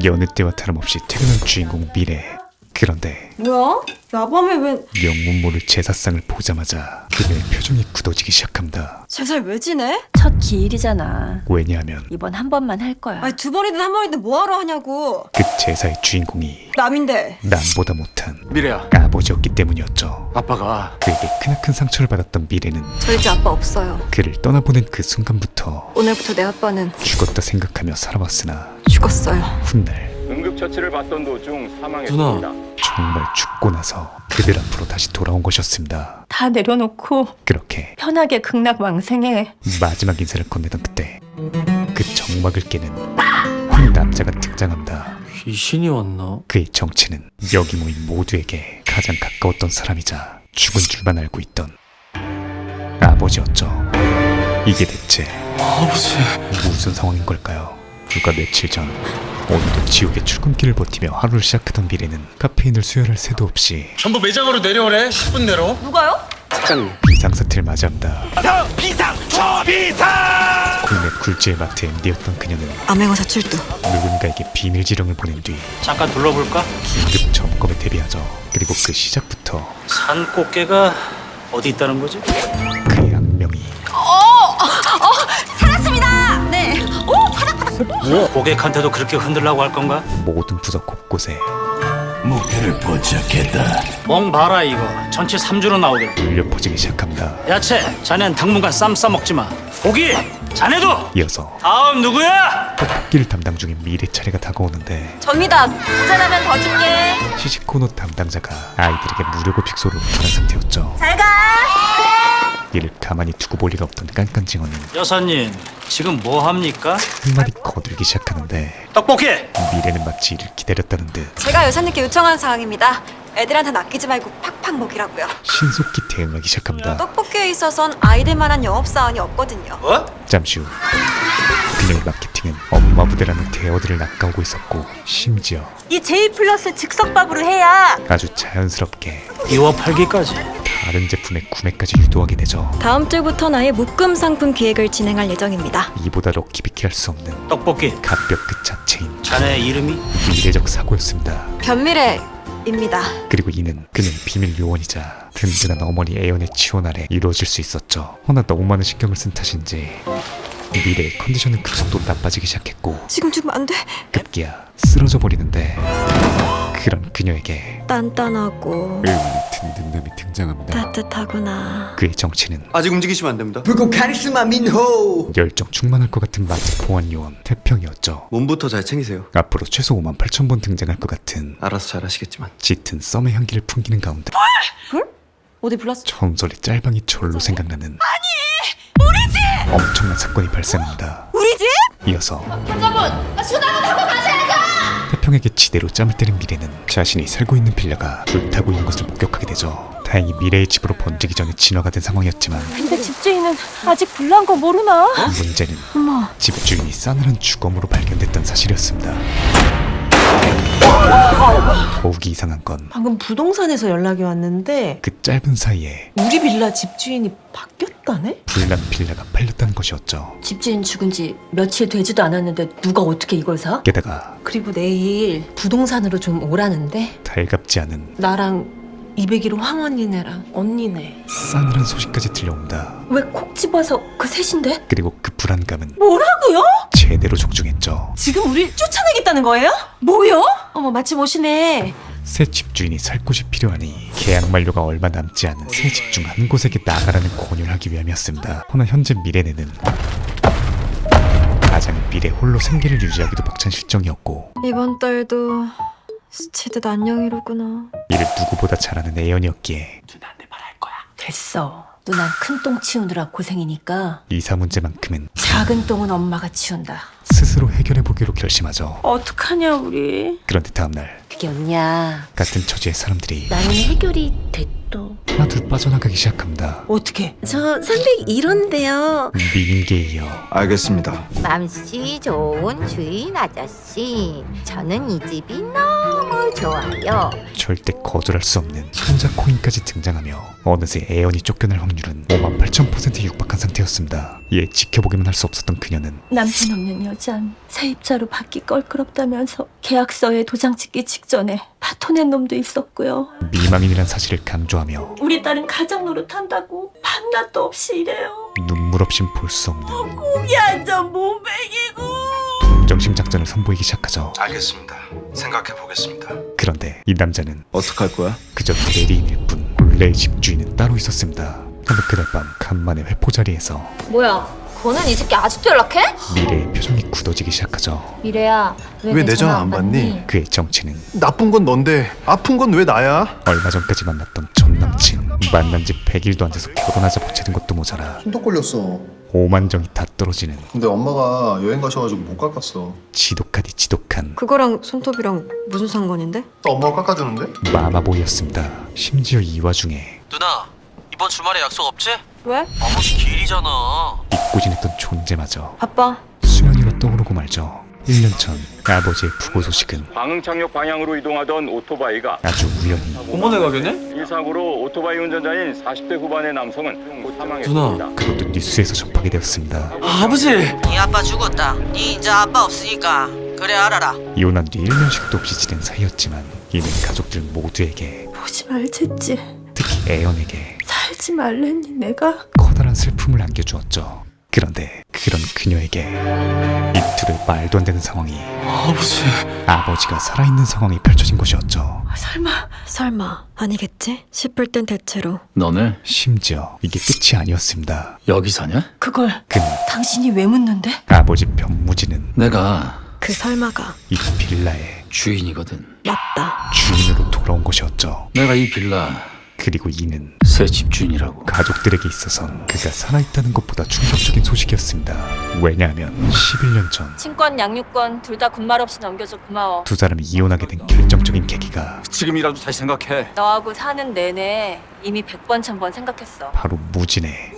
여느 때와 다름없이 퇴근한 주인공 미래. 그런데 뭐야? 야밤에 왜 영문 모를 제사상을 보자마자 그녀의 표정이 굳어지기 시작합니다. 제살 왜 지내? 첫 기일이잖아. 왜냐하면 이번 한 번만 할 거야. 아니 두 번이든 한 번이든 뭐하러 하냐고. 그 제사의 주인공이 남인데. 남보다 못한 미래야, 아버지였기 때문이었죠. 아빠가 그에게 크나큰 상처를 받았던 미래는 저 이제 아빠 없어요. 그를 떠나보낸 그 순간부터 오늘부터 내 아빠는 죽었다 생각하며 살아왔으나 죽었어요. 훗날 응급처치를 받던 도중 사망했습니다. 누나. 정말 죽고 나서 그들 앞으로 다시 돌아온 것이었습니다. 다 내려놓고 그렇게 편하게 극락왕생해. 마지막 인사를 건네던 그때 그 정막을 깨는 한 남자가 등장합니다. 귀신이 왔나? 그의 정체는 여기 모인 모두에게 가장 가까웠던 사람이자 죽은 줄만 알고 있던 아버지였죠. 이게 대체 아버지. 무슨 상황인 걸까요? 불과 며칠 전 오늘도 지옥의 출근길을 버티며 하루를 시작하던 미래는 카페인을 수혈할 새도 없이 전부 매장으로 내려오래. 10분 내로. 누가요? 사장님. 비상사태를 맞이합니다. 국내 굴지의 마트 MD였던 그녀는 암행어사 출두. 누군가에게 비밀 지령을 보낸 뒤 잠깐 둘러볼까? 긴급 점검에 대비하죠. 그리고 그 시작부터 산꽃게가 어디 있다는 거지? 그의 악명이 살았습니다. 네. 고객한테도 그렇게 흔들라고 할 건가? 모든 부서 곳곳에 목표를 포착했다. 멍 봐라 이거. 전체 3주로 나오겠다. 울려 퍼지기 시작합니다. 야채, 자넨 당분간 쌈 싸먹지 마. 고기, 자네도. 이어서 다음 누구야? 떡볶이를 담당 중인 미래 차례가 다가오는데 접니다. 모자라면 더 줄게. 시식 코너 담당자가 아이들에게 무료고 픽소를 오픈한 상태였죠. 잘 가. 이를 가만히 두고 볼 리가 없던 깐깐징어는 여사님, 지금 뭐 합니까? 한마디 거들기 시작하는데 떡볶이. 미래는 마치 이를 기다렸다는 듯 제가 여사님께 요청한 사항입니다. 애들한테 낚이지 말고 팍팍 먹이라고요. 신속히 대응하기 시작합니다. 떡볶이에 있어선 아이들만한 영업사원이 없거든요. 뭐? 잠시 후 그녀의 마케팅은 엄마 부대라는 대어들을 낚아오고 있었고 심지어 이 J 플러스 즉석밥으로 해야. 아주 자연스럽게 2월 8기까지. 다른 제품의 구매까지 유도하게 되죠. 다음 주부터 아예 묶음 상품 기획을 진행할 예정입니다. 이보다 럭키비키 할 수 없는 떡볶이. 갑벽 그 자체인 자네 이름이? 미래적 사고였습니다. 변미래입니다. 그리고 이는 그녀의 비밀 요원이자 든든한 어머니 애연의 지원 아래 이루어질 수 있었죠. 허나 너무 많은 신경을 쓴 탓인지 미래의 컨디션은 급속도로 나빠지기 시작했고 지금 죽으면 안 돼. 급기야 쓰러져 버리는데 그런 그녀에게 단단하고 든든남이 등장합니다. 따뜻하구나. 그의 정체는 아직 움직이시면 안 됩니다. 불꽃 카리스마 민호. 열정 충만할 것 같은 마트 보안 요원 태평이었죠. 몸부터 잘 챙기세요. 앞으로 최소 58,000번 등장할 것 같은 알아서 잘 하시겠지만. 짙은 썸의 향기를 풍기는 가운데 어디 불렀어? 전설의 짤방이 절로 생각나는 아니 우리 집! 엄청난 사건이 발생합니다. 우리 집? 이어서 태평에게 지대로 짬을 때린 미래는 자신이 살고 있는 빌라가 불타고 있는 것을 목격하게 되죠. 다행히 미래의 집으로 번지기 전에 진화가 된 상황이었지만 근데 집주인은 아직 불난 거 모르나? 문제는 어머. 집주인이 싸늘한 주검으로 발견됐던 사실이었습니다. 더욱이 이상한 건 그 방금 부동산에서 연락이 왔는데 짧은 사이에 우리 빌라 집주인이 바뀌었다네? 불난 빌라가 팔렸다는 것이었죠. 집주인 죽은 지 며칠 되지도 않았는데 누가 어떻게 이걸 사? 게다가 그리고 내일 부동산으로 좀 오라는데 달갑지 않은 나랑 201호 황언니네랑 언니네. 싸늘한 소식까지 들려옵니다. 왜 콕 집어서 그 셋인데? 그리고 그 불안감은 뭐라고요? 제대로 적중했죠. 지금 우릴 쫓아내겠다는 거예요? 뭐요? 어머 마침 오시네. 새 집주인이 살 곳이 필요하니 계약 만료가 얼마 남지 않은 새 집 중 한 곳에게 나가라는 권유를 하기 위함이었습니다. 허나 현재 미래네는 가장 미래 홀로 생계를 유지하기도 벅찬 실정이었고 이번 달도 스치듯 안녕이로구나. 이를 누구보다 잘 아는 애연이었기에 됐어. 누난 큰 똥 치우느라 고생이니까 이사 문제만큼은 작은 똥은 엄마가 치운다. 스스로 해결해보기로 결심하죠. 어떡하냐 우리. 그런데 다음날 그게 언니야. 같은 처지의 사람들이 나는 해결이 됐도. 하나둘 빠져나가기 시작합니다. 어떻게? 저 301호인데요. 미인계에 이어 맘씨 좋은 주인 아저씨, 저는 이 집이 너무 좋아요. 절대 거절할 수 없는 손자 코인까지 등장하며 어느새 애연이 쫓겨날 확률은 58,000%에 육박한 상태였습니다. 이에 지켜보기만 할 수 없었던 그녀는 남편 없는 여잔 세입자로 받기 껄끄럽다면서 계약서에 도장 찍기 직전에 파토낸 놈도 있었고요. 미망인이란 사실을 강조하며 우리 딸은 가장 노릇한다고 밤낮도 없이 일해요. 눈물 없인 볼 수 없는 고기 한 점 못 먹이고. 동정심 작전을 선보이기 시작하죠. 알겠습니다. 생각해 보겠습니다. 그런데 이 남자는 어떡할 거야? 그저 대리인일 뿐 본래의 집주인은 따로 있었습니다. 그런데 그날 밤 간만에 회포 자리에서 뭐야? 너는 이 새끼 아직도 연락해? 미래의 표정이 굳어지기 시작하죠. 미래야, 왜 내 전화 안 받니? 그의 정체는 나쁜 건 넌데 아픈 건 왜 나야? 얼마 전까지 만났던 전 남친. 만난 지 100일도 안 돼서 결혼하자 보채는 것도 모자라 손도 걸렸어. 오만정이 다 떨어지는 근데 엄마가 여행 가셔가지고 못 깎았어. 지독하디 지독한 그거랑 손톱이랑 무슨 상관인데? 또 엄마가 깎아주는데? 마마보이였습니다. 심지어 이 와중에 누나, 이번 주말에 약속 없지? 왜? 아버지 기일이잖아. 잊고 지냈던 존재마저 바빠. 수면 위로 떠오르고 말죠. 1년 전 아버지의 부고 소식은 광흥창역 방향으로 이동하던 오토바이가 아주 우연히 어머네 가겠네? 이 사고로 오토바이 운전자인 40대 후반의 남성은 곧 사망했습니다. 그것도 뉴스에서 접하게 되었습니다. 아버지! 네 아빠 죽었다. 네 이제 아빠 없으니까 그래 알아라. 이혼한 뒤 1년씩도 없이 지낸 사이였지만 이는 가족들 모두에게, 보지 말랬지. 특히 애연에게 살지 말랬니 내가? 커다란 슬픔을 안겨주었죠. 그런데 그런 그녀에게 이 둘의 말도 안 되는 상황이, 아버지가 살아있는 상황이 펼쳐진 것이었죠. 설마 아니겠지? 싶을 땐 대체로 너네 심지어 이게 끝이 아니었습니다. 여기 사냐? 그걸 그는 당신이 왜 묻는데? 아버지 변무진은 내가 그 설마가 이 빌라의 주인이거든. 맞다. 주인으로 돌아온 것이었죠. 내가 이 빌라 그리고 이는 새 집주인이라고. 가족들에게 있어선 그가 살아있다는 것보다 충격적인 소식이었습니다. 왜냐하면 11년 전 두 친권, 양육권 둘 다 군말 없이 넘겨줘 고마워. 사람이 이혼하게 된 결정적인 계기가 지금이라도 다시 생각해. 너하고 사는 내내 이미 100번 1000번 생각했어. 바로 무진의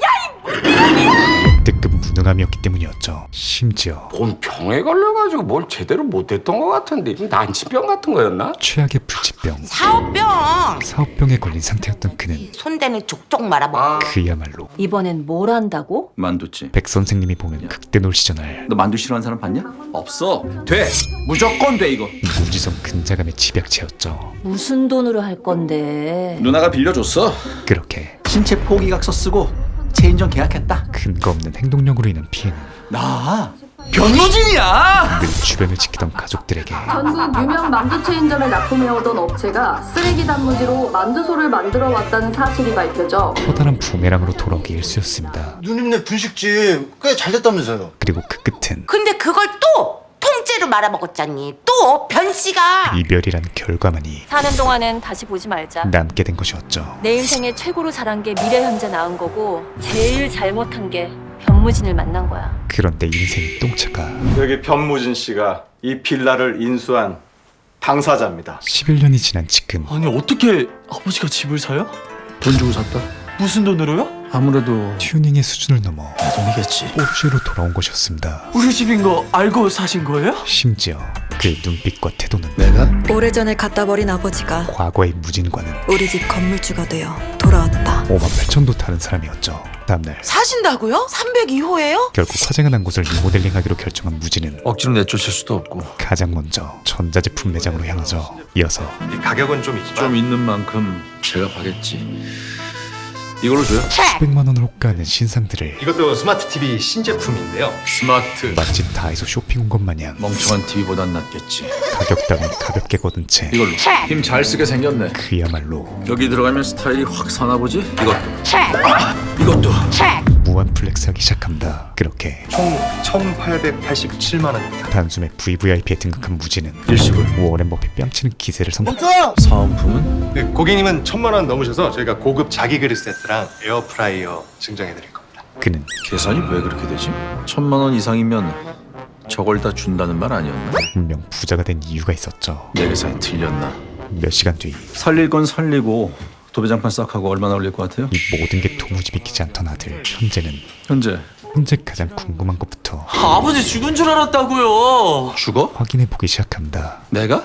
역대급 무능함이었기 때문이었죠. 심지어 뭔 병에 걸려가지고 뭘 제대로 못했던 것 같은데 난치병 같은 거였나? 최악의 불치병, 사업병. 사업병에 걸린 상태였던 그는 손대는 족족 말아봐. 그야말로 이번엔 뭘 한다고? 만두집. 백 선생님이 보는 극대놀 시절을 너 만두 싫어하는 사람 봤냐? 없어. 돼. 무조건 돼 이거. 무지성 근자감의 집약체였죠. 무슨 돈으로 할 건데? 누나가 빌려줬어. 그렇게 신체 포기각서 쓰고 체인점 계약했다. 근거 없는 행동력으로 인한 피해는 나 변무진이야. 늘 주변을 지키던 가족들에게 전국 유명 만두 체인점에 납품해오던 업체가 쓰레기 단무지로 만두소를 만들어 왔다는 사실이 밝혀져 커다란 부메랑으로 돌아오기 일쑤였습니다. 누님네 분식집 꽤 잘 됐다면서요. 그리고 그 끝은 근데 그걸 또 통째로 말아먹었잖니. 또 변씨가. 이별이란 결과만이 사는 동안은 다시 보지 말자. 남게 된 것이었죠. 내 인생에 최고로 잘한 게 미래 현재 낳은 거고 제일 잘못한 게 변무진을 만난 거야. 그런데 인생의 똥차가 여기 변무진 씨가 이 빌라를 인수한 당사자입니다. 11년이 지난 지금 아니 어떻게 아버지가 집을 사요? 돈 주고 샀다. 무슨 돈으로요? 아무래도 튜닝의 수준을 넘어 내 돈이겠지. 포르쉐로 돌아온 것이었습니다. 우리 집인 거 알고 사신 거예요? 심지어 그의 눈빛과 태도는 내가? 오래전에 갖다 버린 아버지가 과거의 무진과는 우리 집 건물주가 되어 돌아왔다. 58,000도 다른 사람이었죠. 다음날 사신다고요? 302호예요? 결국 화재가 난 곳을 리모델링하기로 결정한 무진은 억지로 내쫓을 수도 없고. 가장 먼저 전자제품 매장으로 향하죠. 이어서 이 가격은 좀 있지만 좀 있는 만큼 제가 파겠지. 이걸로 줘요? 수백만 원을 호가하는 신상들을 이것도 스마트 TV 신제품인데요. 스마트. 마치 다이소 쇼핑 온 것 마냥 멍청한 TV보단 낫겠지. 가격 따윈 가볍게 거둔 채 이걸로. 힘 잘 쓰게 생겼네. 그야말로 여기 들어가면 스타일이 확 사나 보지? 이것도. 무한 플렉스하기 시작합니다. 그렇게 총 1,887만 원입니다. 단숨에 VVIP에 등극한 무진은 일시불. 워렌 버핏 뺨치는 기세를 선보. 사은품은? 네, 고객님은 1,000만 원 넘으셔서 저희가 고급 자기 그릇 세트랑 에어프라이어 증정해 드릴 겁니다. 그는 계산이 왜 그렇게 되지? 1,000만 원 이상이면 저걸 다 준다는 말 아니었나? 분명 부자가 된 이유가 있었죠. 내 계산이 틀렸나? 몇 시간 뒤 살릴 건 살리고 도배장판 싹 하고 얼마나 올릴 것 같아요? 이 모든 게 도무지 믿기지 않던 아들 현재 현재 가장 궁금한 것부터 아버지 죽은 줄 알았다고요. 죽어? 확인해 보기 시작합니다. 내가?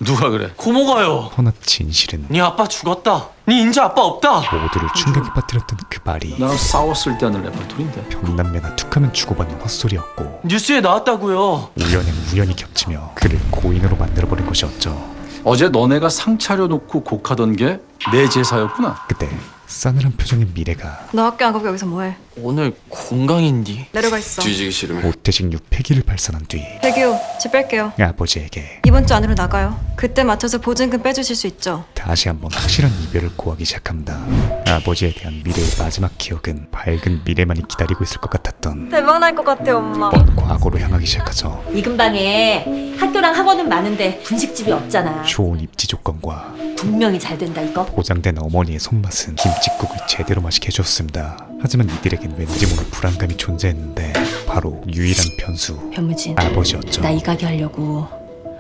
누가 그래? 고모가요. 허나 진실은 네 아빠 죽었다. 네 인제 아빠 없다. 모두를 충격에 빠뜨렸던 그 말이 나랑 싸웠을 때 하는 레퍼토리인데. 병남매가 툭하면 주고받는 헛소리였고 뉴스에 나왔다고요. 우연에 우연히 겹치며 그를 고인으로 만들어버린 것이었죠. 어제 너네가 상 차려놓고 곡하던 게 내 제사였구나. 그때 싸늘한 표정의 미래가 너 학교 안 가고 여기서 뭐해? 오늘 건강인디. 내려가 있어. 뒤지기 싫으면 오태식류 폐기를 발산한 뒤 배기호, 집 뺄게요. 아버지에게 이번 주 안으로 나가요. 그때 맞춰서 보증금 빼주실 수 있죠. 다시 한번 확실한 이별을 고하기 시작합니다. 아버지에 대한 미래의 마지막 기억은 밝은 미래만이 기다리고 있을 것 같았던 대박 날 것 같아, 엄마. 먼 과거로 향하기 시작하죠. 이 근방에 학교랑 학원은 많은데 분식집이 없잖아. 좋은 입지 조건과 분명히 잘 된다 이거. 보장된 어머니의 손맛은 김칫국을 제대로 마시게 해줬습니다. 하지만 이들에겐 왠지 모를 불안감이 존재했는데 바로 유일한 변수 변무진, 아버지였죠. 나 이 가게 하려고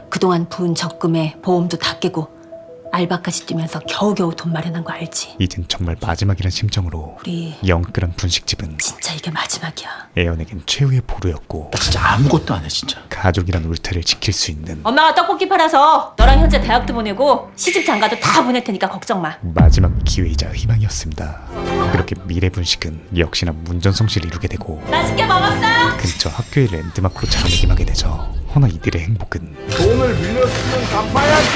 그동안 부은 적금에 보험도 다 깨고 알바까지 뛰면서 겨우겨우 돈 마련한 거 알지? 이젠 정말 마지막이란 심정으로 우리 영끌한 분식집은 진짜 이게 마지막이야. 애연에겐 최후의 보루였고 진짜 아무것도 안 해 진짜. 가족이란 울타리를 지킬 수 있는 엄마가 떡볶이 팔아서 너랑 현재 대학도 보내고 시집 장가도 다 보낼 테니까 걱정 마. 마지막 기회이자 희망이었습니다. 그렇게 미래 분식은 역시나 문전성시를 이루게 되고 맛있게 먹었어? 근처 학교의 랜드마크로 자리매김하게 되죠. 허나 이들의 행복은 돈을 빌렸으면 갚아야지.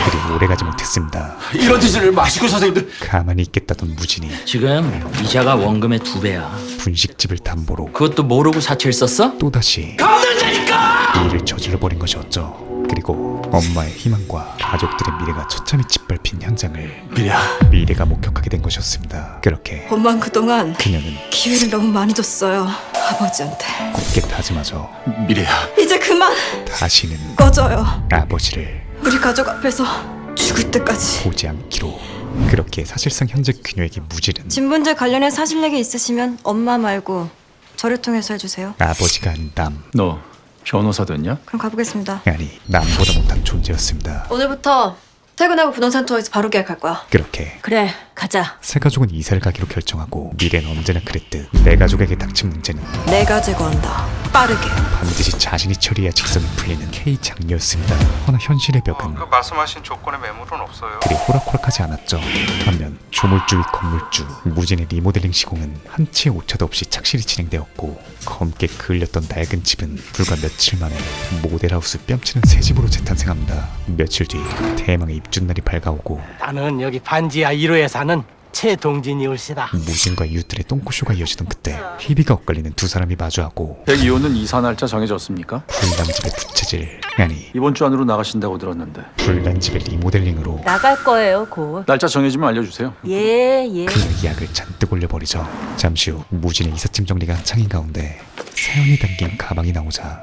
그리 오래가지 못했습니다. 이런 짓을 마시고 선생님들. 가만히 있겠다던 무진이 지금 이자가 원금의 2배야. 분식집을 담보로 그것도 모르고 사채를 썼어? 또다시 일을 저질러버린 것이었죠. 그리고 엄마의 희망과 가족들의 미래가 처참히 짓밟힌 현장을 미래가 목격하게 된 것이었습니다. 그렇게 엄만 그동안 그녀는 기회를 너무 많이 줬어요. 아버지한테. 굳게 다짐하죠. 미래야. 이제 그만 다시는 꺼져요. 아버지를 우리 가족 앞에서 죽을 때까지. 보지 않기로. 그렇게 사실상 현재 그녀에게 무질은 진분제 관련해 사실 얘기 있으시면 엄마 말고 저를 통해서 해주세요. 아버지가 아닌 남, 너 변호사 됐냐? 그럼 가보겠습니다. 아니 남보다 못한 존재였습니다. 오늘부터 퇴근하고 부동산 투어에서 바로 계약할 거야. 그렇게 그래 가자. 새 가족은 이사를 가기로 결정하고 미래는 언제나 그랬듯 내 가족에게 닥친 문제는 내가 제거한다. 빠르게. 반드시 자신이 처리해야 직성이 풀리는 K 장녀였습니다. 허나 현실의 벽은 말씀하신 조건에 매물은 없어요. 그리 호락호락하지 않았죠. 반면 조물주 위 건물주 무진의 리모델링 시공은 한 치의 오차도 없이 착실히 진행되었고 검게 그을렸던 낡은 집은 불과 며칠 만에 모델하우스 뺨치는 새 집으로 재탄생합니다. 며칠 뒤 대망의 입주날이 밝아오고 나는 여기 반지하 1호에 사는 최동진이 올시다. 무진과 이웃들의 똥꼬쇼가 이어지던 그때 희비가 엇갈리는 두 사람이 마주하고 102호는 이사 날짜 정해졌습니까? 불난 집의 부채질 아니 이번 주 안으로 나가신다고 들었는데. 불난 집의 리모델링으로 나갈 거예요 곧. 날짜 정해지면 알려주세요. 예. 그녀의 약을 잔뜩 올려버리죠. 잠시 후 무진의 이삿짐 정리가 한창인 가운데 사연이 담긴 가방이 나오자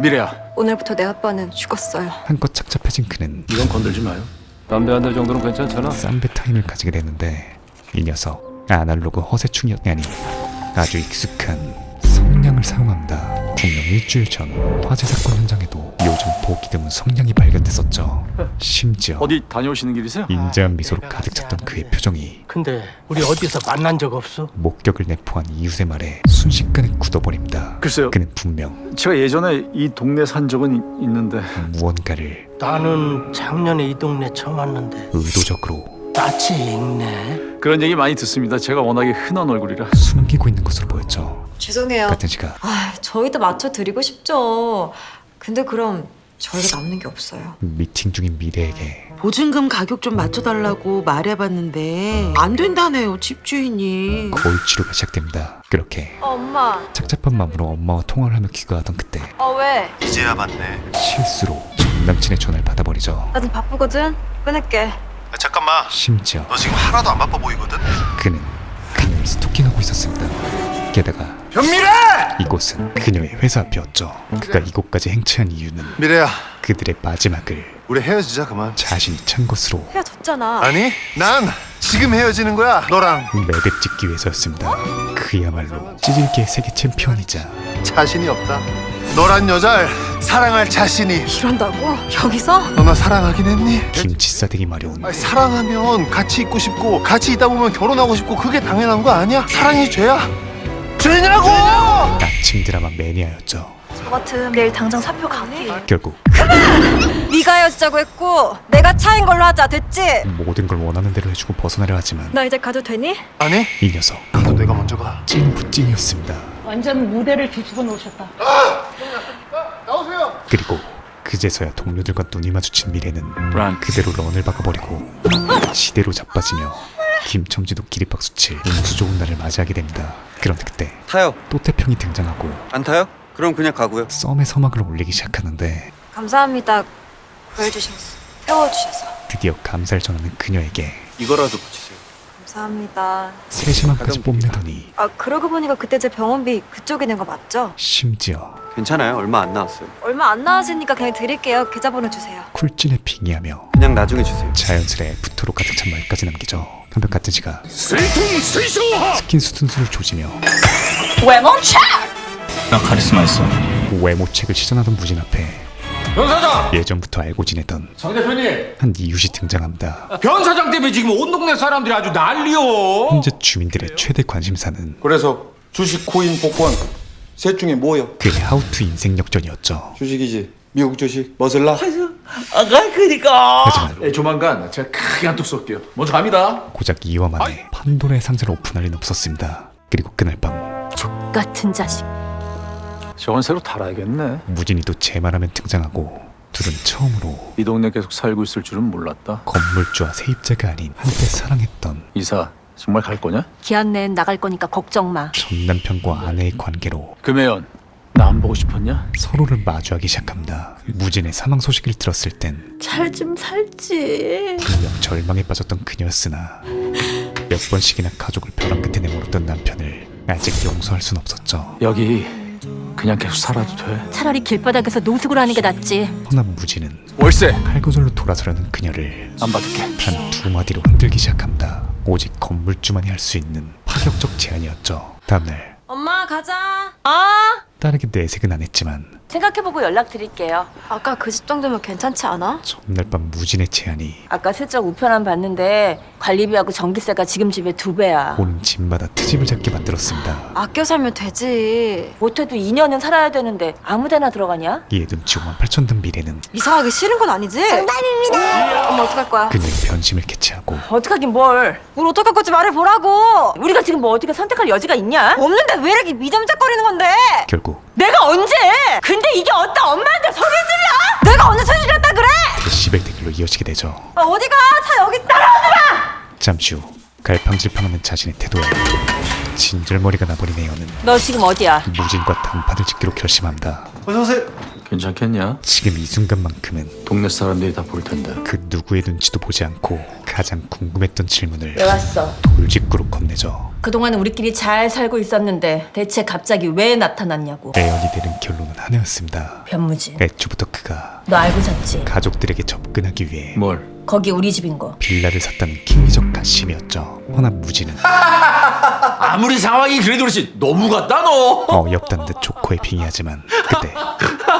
미래야. 오늘부터 내 아빠는 죽었어요. 한껏 착잡해진 그는 이건 건들지 마요. 담배 한 대 정도는 괜찮잖아. 쌈배 타임을 가지게 되는데 이 녀석 아날로그 허세충이었다니 아주 익숙한 성냥을 사용합니다. 분명 일주일 전 화재 사건 현장에도 요즘 보기 드문 성냥이 발견됐었죠. 심지어 어디 다녀오시는 길이세요? 인자한 미소로 가득 찼던 그의 표정이 근데 우리 어디서 만난 적 없어? 목격을 내포한 이웃의 말에 순식간에 굳어버립니다. 글쎄요. 그는 분명 제가 예전에 이 동네 산 적은 있는데. 무언가를 나는 작년에 이 동네 처음 왔는데 의도적으로 낯이 익네. 그런 얘기 많이 듣습니다. 제가 워낙에 흔한 얼굴이라. 숨기고 있는 것으로 보였죠. 죄송해요. 같은 시각 저희도 맞춰드리고 싶죠. 근데 그럼 저희가 남는 게 없어요. 미팅 중인 미래에게 보증금 가격 좀 맞춰달라고 말해봤는데 안 된다네요, 집주인이. 거울 치료가 시작됩니다. 그렇게 엄마. 착잡한 마음으로 엄마와 통화를 하며 귀가하던 그때 왜? 이제야 봤네. 실수로 전 남친의 전화를 받아버리죠. 나 지금 바쁘거든. 끊을게. 잠깐만. 심지어 너 지금 하나도 안 바빠 보이거든? 그는 그녀를 스토킹하고 있었습니다. 게다가 현미래! 이곳은 그녀의 회사 앞이었죠. 그가 이곳까지 행차한 이유는 미래야, 그들의 마지막을 우리 헤어지자 그만. 자신이 찬 것으로 헤어졌잖아. 아니, 난 지금 헤어지는 거야. 너랑 매듭 짓기 위해서였습니다. 그야말로 찌질기의 세계 챔피언이자 자신이 없다. 너란 여자를 사랑할 자신이. 이런다고? 여기서? 너 나 사랑하긴 했니? 김치 싸대기 마려운 아니, 사랑하면 같이 있고 싶고 같이 있다 보면 결혼하고 싶고 그게 당연한 거 아니야? 사랑이 죄야? 죄냐고! 아침 드라마 매니아였죠. 저 같은 내일 당장 사표 가네. 결국 네가 헤어진 쓰자고 했고 내가 차인 걸로 하자. 됐지? 모든 걸 원하는 대로 해주고 벗어나려 하지만 나 이제 가도 되니? 아니? 이 녀석 가도 내가 먼저 가. 찐부찐이었습니다. 완전 무대를 뒤집어 놓으셨다. 그리고 그제서야 동료들과 눈이 마주친 미래는 그대로 런을 박아버리고 시대로 자빠지며 김첨지도 기립박수칠 운수 좋은 날을 맞이하게 됩니다. 그런데 그때 타요. 또 태평이 등장하고 안 타요? 그럼 그냥 가고요. 썸의 서막을 올리기 시작하는데 감사합니다. 구해주셔서 태워주셔서 드디어 감사를 전하는 그녀에게 이거라도 붙이세요. 감사합니다. 세심함까지 뽐내더니 아 그러고 보니까 그때 제 병원비 그쪽에 낸 거 맞죠? 심지어 괜찮아요. 얼마 안 나왔어요. 얼마 안 나왔으니까 그냥 드릴게요. 계좌번호 주세요. 쿨진에 빙의하며 그냥 나중에 주세요. 자연스레 F로 가득 찬 말까지 남기죠. 한편 같은 시각 스킨 수순수를 조지며 외모차! 나 카리스마 있어. 외모책을 시전하던 무진 앞에 변사장! 예전부터 알고 지내던 정 대표님! 한 이웃이 등장합니다. 변사장 때문에 지금 온 동네 사람들이 아주 난리요! 현재 주민들의 최대 관심사는 그래서 주식, 코인, 복권 셋 중에 뭐요? 그의 하우투 인생 역전이었죠. 주식이지. 미국 주식. 머슬라. 하지만 조만간 제가 크게 한턱 쏠게요. 먼저 갑니다. 고작 2화 만에 판도라의 상자를 오픈할 리는 없었습니다. 그리고 그날 밤 같은 자식. 저건 새로 달아야겠네. 무진이 또 제 말하면 등장하고 둘은 처음으로 이 동네 계속 살고 있을 줄은 몰랐다. 건물주와 세입자가 아닌 한때 사랑했던 이사 정말 갈 거냐? 기한 내엔 나갈 거니까 걱정 마. 전 남편과 아내의 관계로 금혜연, 나 안 보고 싶었냐? 서로를 마주하기 시작합니다. 무진의 사망 소식을 들었을 땐 잘 좀 살지. 분명 절망에 빠졌던 그녀였으나 몇 번씩이나 가족을 벼랑 끝에 내몰았던 남편을 아직 용서할 순 없었죠. 여기 그냥 계속 살아도 돼. 차라리 길바닥에서 노숙을 하는 게 낫지. 허나 무진은 월세 칼거절로 돌아서려는 그녀를 안 받을게. 단 두 마디로 흔들기 시작합니다. 오직 건물주만이 할 수 있는 파격적 제안이었죠. 다음날 엄마 가자. 딸에게 내색은 안 했지만 생각해보고 연락드릴게요. 아까 그 집 정도면 괜찮지 않아? 전날 밤 무진의 제안이 아까 슬쩍 우편함 봤는데 관리비하고 전기세가 지금 집에 2배야. 오는 집마다 트집을 잡게 만들었습니다. 아껴 살면 되지. 못해도 2년은 살아야 되는데 아무데나 들어가냐? 이에 눈치 5만 8천 든 미래는 이상하게 싫은 건 아니지? 정답입니다. 엄마 어떡할 거야? 그녀의 변심을 캐치하고 어떡하긴 뭘. 우리 어떡할 건지 말해보라고. 우리가 지금 뭐 어떻게 선택할 여지가 있냐? 없는데 왜 이렇게 미점작거리는 건데? 결국 내가 언제? 근데 이게 어디다 엄마한테 소리 질러? 내가 언제 소리 질렀다 그래? 데시벨 대결로 이어지게 되죠. 어디가? 차 여기 따라오지마! 잠시 후 갈팡질팡하는 자신의 태도에 진절머리가 나버린 애연은 너 지금 어디야? 무진과 단판을 짓기로 결심합니다. 어서오세요. 괜찮겠냐? 지금 이 순간만큼은 동네 사람들이 다 볼 텐데. 그 누구의 눈치도 보지 않고 가장 궁금했던 질문을 왜 왔어? 돌직구로 건네죠. 그동안 우리끼리 잘 살고 있었는데 대체 갑자기 왜 나타났냐고. 애연이 내린 결론은 하나였습니다. 변무진, 애초부터 그가 너 알고 잤지? 가족들에게 접근하기 위해 뭘? 거기 우리 집인 거. 빌라를 샀다는 킹리적 가심이었죠. 허나 무진은 아무리 상황이 그래도 그렇지 너무 같다 너! 어이없다는 듯 조코에 빙의하지만 그때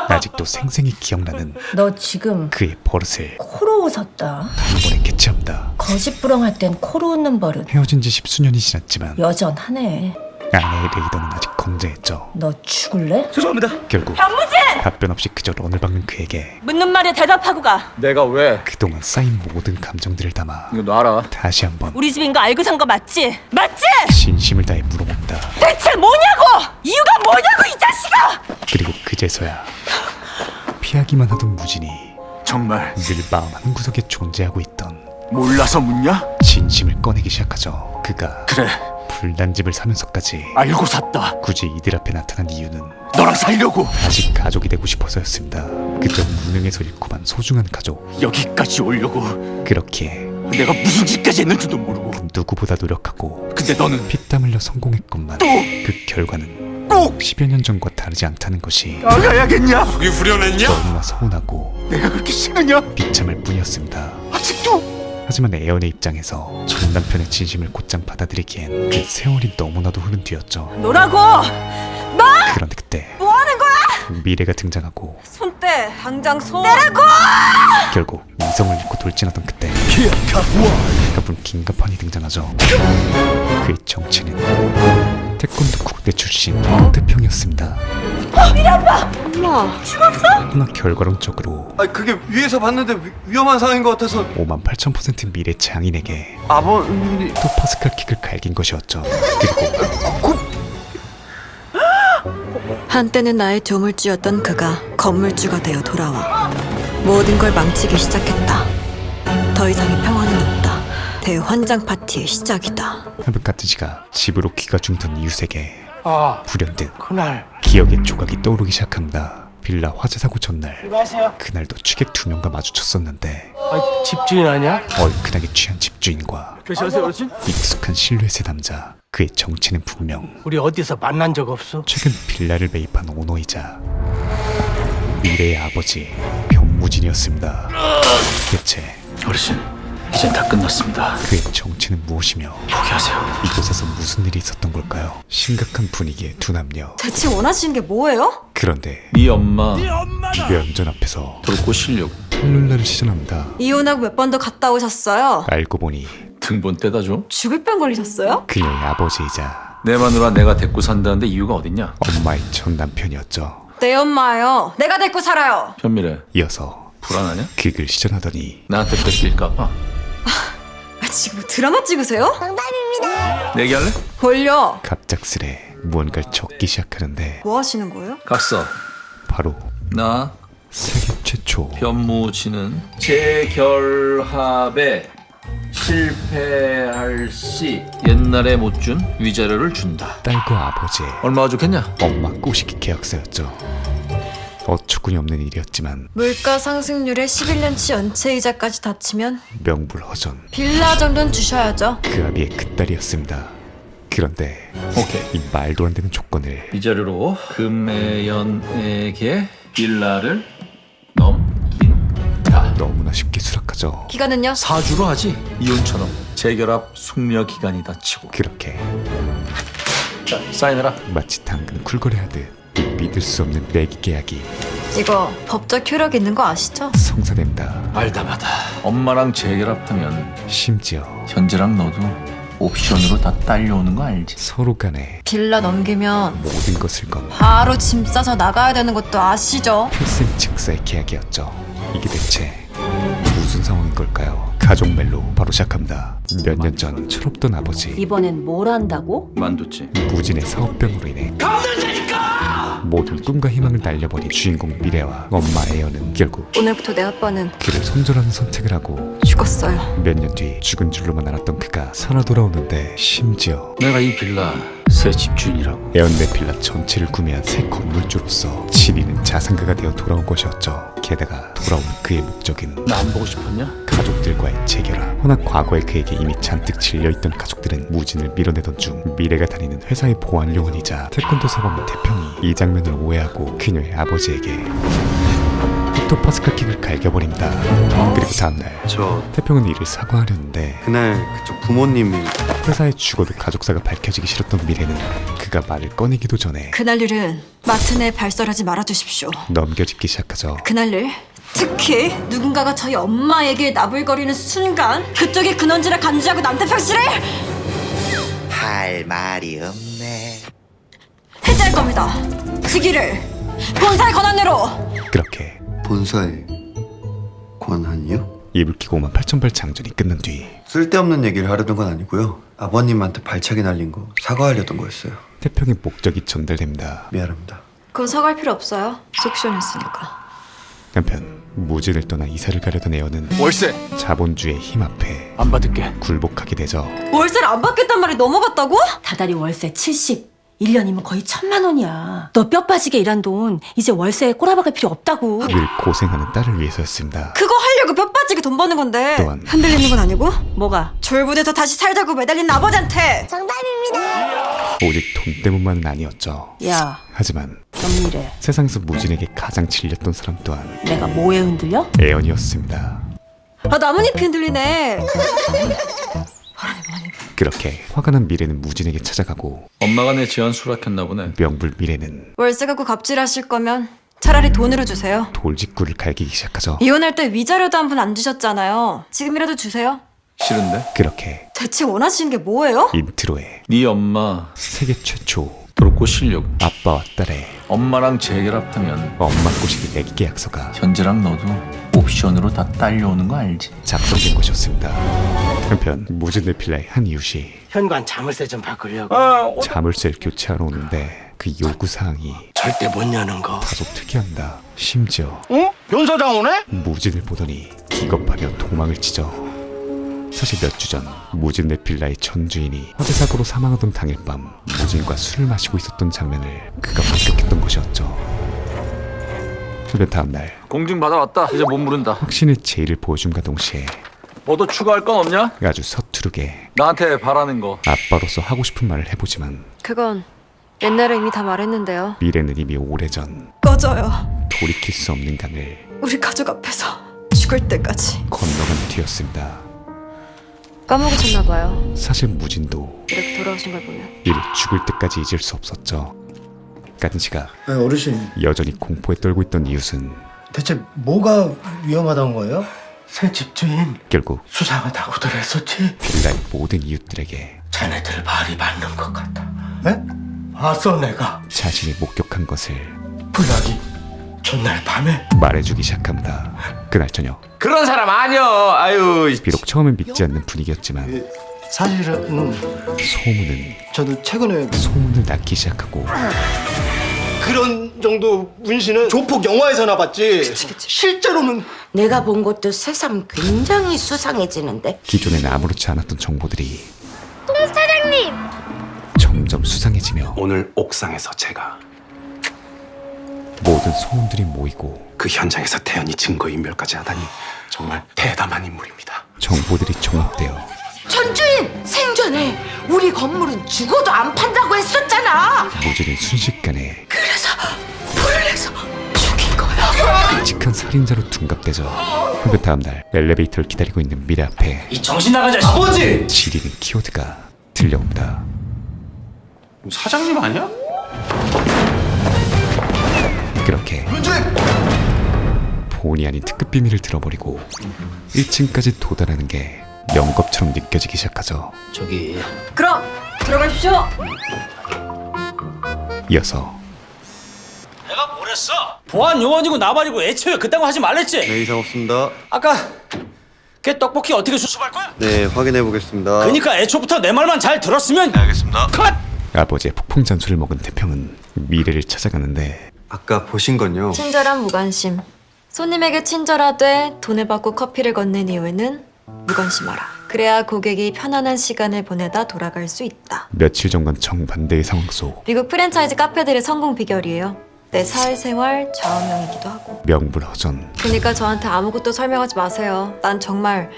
아직도 생생히 기억나는 너 지금 그의 버릇을 코로 웃었다. 단번에 캐치합니다. 거짓부렁할 땐 코로 웃는 버릇 헤어진 지 10수년이 지났지만 여전하네. 아내의 레이더는 아직 건재했죠. 너 죽을래? 결국 변무진! 답변 없이 그저 런을 박는 그에게 묻는 말에 대답하고 가. 내가 왜? 그동안 쌓인 모든 감정들을 담아 이거 놔라. 다시 한번 우리 집인 거 알고 산 거 맞지? 맞지? 진심을 다해 물어봅니다. 대체 뭐냐고! 이유가 뭐냐고 이 자식아! 그리고 그제서야 피하기만 하던 무진이 정말 늘 마음 한구석에 존재하고 있던 몰라서 묻냐? 진심을 꺼내기 시작하죠. 그가 그래, 불난집을 사면서까지 알고 샀다. 굳이 이들 앞에 나타난 이유는 너랑 살려고. 다시 가족이 되고 싶어서였습니다. 그저 무능해서 잃고만 소중한 가족. 여기까지 오려고. 그렇기에 내가 무슨 짓까지 했는지도 모르고. 그 누구보다 노력하고 근데 너는 피땀 흘려 성공했건만 그 결과는 꼭 10여 년 전과 다르지 않다는 것이 나가야겠냐? 속이 후련했냐? 너무나 서운하고 내가 그렇게 싫으냐? 비참할 뿐이었습니다. 아직도? 하지만 애연의 입장에서 전 남편의 진심을 곧장 받아들이기엔 그 세월이 너무나도 흐른 뒤였죠. 너라고! 그런데 그때 뭐 하는 거야? 미래가 등장하고 손 떼. 당장 손. 떼라고! 결국 이성을 잃고 돌진하던 그때 가분 긴급한이 등장하죠. 그의 정체는 태권도 국대 출신 태평이었습니다. 엄마. 그러나 결과론적으로 그게 위에서 봤는데 위험한 상황인 것 같아서 58,000% 미래 장인에게 아버님이 또 파스칼 킥을 갈긴 것이었죠. 그리고 한때는 나의 조물주였던 그가 건물주가 되어 돌아와 모든 걸 망치기 시작했다. 더 이상의 평화는 없다. 대환장 파티의 시작이다. 하브카트지가 집으로 귀가 중던 이웃에게 아, 불현듯 그날 기억의 조각이 떠오르기 시작합니다. 빌라 화재 사고 전날 수고하세요. 그날도 취객 2명과 마주쳤었는데 아, 집주인 아니야? 얼큰하게 취한 집주인과 계시하세요 어르신? 익숙한 실루엣의 남자. 그의 정체는 분명 우리 어디서 만난 적 없어? 최근 빌라를 매입한 오너이자 미래의 아버지 변무진이었습니다. 대체 어르신, 이젠 다 끝났습니다. 그의 정체는 무엇이며 포기하세요. 이곳에서 무슨 일이 있었던 걸까요? 심각한 분위기의 두 남녀. 대체 원하시는 게 뭐예요? 그런데 네 엄마 면전 앞에서 도로 꼬시려고 텔룰라를 시전합니다. 이혼하고 몇 번 더 갔다 오셨어요? 알고 보니 등본 떼다 줘. 죽을 병 걸리셨어요? 그녀의 아버지이자 내 마누라 내가 데리고 산다는데 이유가 어딨냐? 엄마의 전 남편이었죠. 내 엄마예요. 내가 데리고 살아요. 현미래, 이어서 불안하냐? 극을 시전하더니 나한테 뺏길까봐. 지금 뭐 드라마 찍으세요? 내기할래? 뭘요? 갑작스레 무언가를 적기 시작하는데 뭐 하시는 거예요? 각서. 바로 나 세계 최초 변무진은 재결합에 실패할 시 옛날에 못 준 위자료를 준다. 딸과 아버지의 얼마가 좋겠냐? 엄마 꼬시기 계약서였죠. 어처구니 없는 일이었지만 물가 상승률에 11년치 연체이자까지 다 치면 명불허전. 빌라 정도는 주셔야죠. 그 아비의 큰딸이었습니다. 그런데 오케이. 이 말도 안 되는 조건을 위자료로 금매연에게 빌라를 넘긴다. 너무나 쉽게 수락하죠. 기간은요? 4주로 하지. 이혼처럼 재결합 숙려 기간이다 치고. 그렇게 자, 사인해라. 마치 당근 쿨거래하듯 믿을 수 없는 내기 계약이 이거 법적 효력 있는 거 아시죠? 성사됩니다. 말다마다 엄마랑 재결합하면 심지어 현재랑 너도 옵션으로 다 딸려오는 거 알지? 서로 간에 빌라 넘기면 모든 것을 건 바로 짐 싸서 나가야 되는 것도 아시죠? 필생 즉사의 계약이었죠. 이게 대체 무슨 상황인 걸까요? 가족 멜로 바로 시작합니다. 몇 년 전 철없던 아버지, 이번엔 뭘 한다고? 만두지. 무진의 사업병으로 인해 모든 꿈과 희망을 날려버린 주인공 미래와 엄마 애연은 결국 오늘부터 내 아빠는 그를 손절하는 선택을 하고 죽었어요. 몇 년 뒤 죽은 줄로만 알았던 그가 살아 돌아오는데 심지어 내가 이 빌라 새 집주인이라고. 애연네 빌라 전체를 구매한 새 건물주로서 지리는 자산가가 되어 돌아온 것이었죠. 게다가 돌아온 그의 목적은 나 안 보고 싶었냐? 가족들과의 재결합. 허나 과거에 그에게 이미 잔뜩 질려있던 가족들은 무진을 밀어내던 중 미래가 다니는 회사의 보안 요원이자 태권도 사범인 태평이 이 장면을 오해하고 그녀의 아버지에게 또 파스칼킥을 갈겨버립니다. 그리고 다음날 저 태평은 이를 사과하려는데 그날 그쪽 부모님이 회사에 죽어도 가족사가 밝혀지기 싫었던 미래는 그가 말을 꺼내기도 전에 그날 일은 맡은 애 발설하지 말아주십시오. 넘겨짚기 시작하죠. 그날 일 특히 누군가가 저희 엄마에게 나불거리는 순간 그쪽이 근원지를 간주하고 남태평 씨를 할 말이 없네. 해제할 겁니다. 즉위를 본사의 권한으로. 그렇게 본사의 권한이요? 이불킥 58,000발 장전이 끝난 뒤 쓸데없는 얘기를 하려던 건 아니고요. 아버님한테 발차기 날린 거 사과하려던 거였어요. 태평의 목적이 전달됩니다. 미안합니다. 그건 사과할 필요 없어요. 속 시원했으니까. 한편 무진을 떠나 이사를 가려던 애연은 월세 자본주의 힘 앞에 안 받을게. 굴복하게 되죠. 월세를 안 받겠단 말이 넘어갔다고? 다달이 월세 70. 1년이면 거의 1,000만 원이야. 너 뼈 빠지게 일한 돈 이제 월세에 꼬라박을 필요 없다고. 늘 고생하는 딸을 위해서였습니다. 그거 하려고 뼈 빠지게 돈 버는 건데 또한 흔들리는 건 아니고 뭐가? 졸부돼서 다시 살자고 매달린 아버지한테 오직 돈 때문만은 아니었죠. 야, 하지만 현미래. 세상에서 무진에게 가장 질렸던 사람 또한 내가 뭐에 흔들려? 애연이었습니다. 아 나뭇잎이 흔들리네. 그렇게 화가 난 미래는 무진에게 찾아가고 엄마가 내 제안 수락했나 보네. 명불 미래는 월세 갖고 갑질하실 거면 차라리 돈으로 주세요. 돌직구를 갈기기 시작하죠. 이혼할 때 위자료도 한 번 안 주셨잖아요. 지금이라도 주세요. 싫은데? 그렇게 대체 원하시는 게 뭐예요? 인트로에 네 엄마 세계 최초 프로꽃 실력. 아빠와 딸의 엄마랑 재결합하면 엄마 꼬시기 내기 계약서가 현재랑 너도 옵션으로 다 딸려오는 거 알지? 작성된 것이었습니다. 한편 무진의 필라의 한 이웃이 현관 자물쇠 좀 바꾸려고. 자물쇠를 교체하러 오는데 그 요구사항이 절대 못 여는 거. 다소 특이합니다. 심지어 연사장 오네? 무진을 보더니 기겁하며 도망을 치죠. 사실 몇 주 전 무진의 빌라의 전 주인이 화재 사고로 사망하던 당일 밤 무진과 술을 마시고 있었던 장면을 그가 목격했던 것이었죠. 그런데 다음날 공증 받아왔다. 이제 못 물은다. 확신의 제의를 보여줌과 동시에 뭐 더 추가할 건 없냐? 아주 서투르게 나한테 바라는 거. 아빠로서 하고 싶은 말을 해보지만 그건 옛날에 이미 다 말했는데요. 미래는 이미 오래전 꺼져요. 돌이킬 수 없는 강을 우리 가족 앞에서 죽을 때까지. 건너간 뒤였습니다. 까먹으셨나 봐요. 사실 무진도 이렇게 돌아오신 걸 보면. 이를 죽을 때까지 잊을 수 없었죠. 까든씨가 어르신, 여전히 공포에 떨고 있던 이웃은 대체 뭐가 위험하다는 거예요? 새 집주인 결국 수상하다고들 했었지. 빌라의 모든 이웃들에게 자네들 말이 맞는 것 같아. 네? 봤어 내가. 자신이 목격한 것을 불나기 전날 밤에. 말해주기 시작합니다. 그날 저녁 그런 사람 아니여. 아유. 비록 처음엔 믿지 않는 분위기였지만 사실은 소문은 저도 최근에 소문을 낳기 시작하고 그런 정도 문신은 조폭 영화에서나 봤지. 실제로는 내가 본 것도 새삼 굉장히 수상해지는데. 기존엔 아무렇지 않았던 정보들이 사장님 점점 수상해지며 오늘 옥상에서 제가 모든 소문들이 모이고 그 현장에서 태연이 증거인멸까지 하다니 정말 대담한 인물입니다. 정보들이 종합되어 전주인 생전에 우리 건물은 죽어도 안 판다고 했었잖아. 무진은 순식간에 그래서 불을 내서 죽인 거야. 끔찍한 살인자로 둔갑되죠. 한편 다음날 엘리베이터를 기다리고 있는 미래 앞에 이 정신 나간 자식. 아버지! 지리는 키워드가 들려옵니다. 사장님 아니야? 그렇게 본의 아닌 특급 비밀을 들어버리고 1층까지 도달하는 게 명겁처럼 느껴지기 시작하죠. 저기 그럼 들어가십시오. 이어서 내가 뭘 했어? 보안 요원이고 나발이고 애초에 그딴 거 하지 말랬지. 네, 이상 없습니다. 아까 걔 떡볶이 어떻게 수습할 거야? 네, 확인해 보겠습니다. 그러니까 애초부터 내 말만 잘 들었으면. 네, 알겠습니다. 컷! 아버지의 폭풍 잔소리를 먹은 태평은 미래를 찾아가는데 아까 보신 건요. 친절한 무관심. 손님에게 친절하되 돈을 받고 커피를 건넨 이유에는 무관심하라. 그래야 고객이 편안한 시간을 보내다 돌아갈 수 있다. 며칠 전과는 정반대의 상황 속 미국 프랜차이즈 카페들의 성공 비결이에요. 내 사회생활 좌우명이기도 하고. 명불허전. 그러니까 저한테 아무것도 설명하지 마세요. 난 정말